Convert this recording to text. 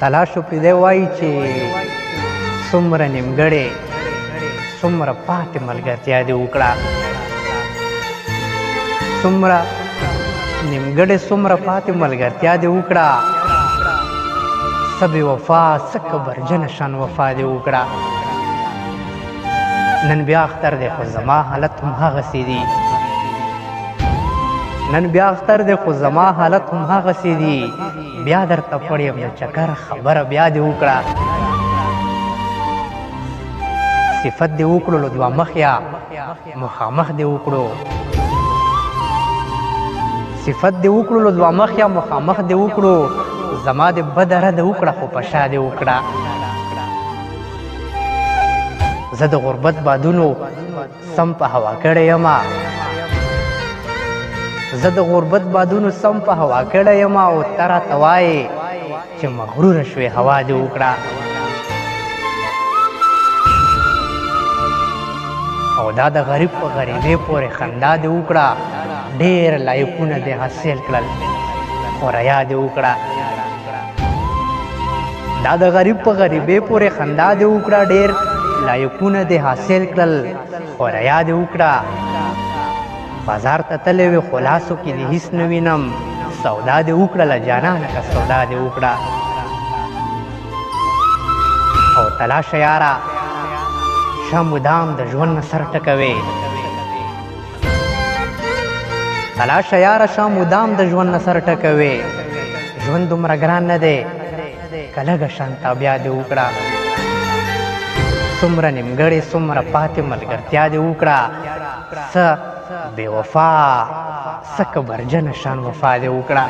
تلاشو پې دی وایي چې څومره نیمګړې څومره پاتې ملګرتیا دې وکړه، څومره نیمګړې څومره پاتې ملګرتیا دې وکړه، څه بې وفا څه کبرجنه شان وفا دې وکړه. نن بیا اختر دی خو زما حالت هم هغسې دی، نن بیا اختر دی خو زما حالت هم هغسې دی، بیا درته پړ یم د چکر خبره بیا دې وکړه. صفت دې وکړو له دوه مخیا مخامخ دې وکړو، صفت دې وکړو له دوه مخیا مخامخ دې وکړو، زما دې بده رده وکړه خو په شا دې وکړه. زه د غربت بادونو سم په هوا کړی یمه، زه د غربت بادونو سم په هوا کړی یمه، او ته راته وایې چې مغروره شوې هوا دې وکړه. او دا د غریب په غریبۍ پورې خندا دې وکړه، ډېر لایقونه دې حاصل کړل خو ریا دې وکړه. دا د غریب په غریبۍ پورې خندا دې وکړه، ډېر لایقونه دې حاصل کړل خو ریا دې وکړه. بازار ته تللی وې خو لاسو کې دې هېڅ نه وینم، سودا دې وکړله جانانه که سودا دې وکړه. او تلاشه یاره شه مدام د ژوند نه سر ټکوې، تلاشه یاره شه مدام د ژوند نه سر ټکوې، ژوند دومره ګران نه دی که لږه شانته بیا دې وکړه. څومره نیمګړې څومره پاتې ملګرتیا دې وکړه، څه بې وفا څه کبرجنه شان وفا دې وکړه.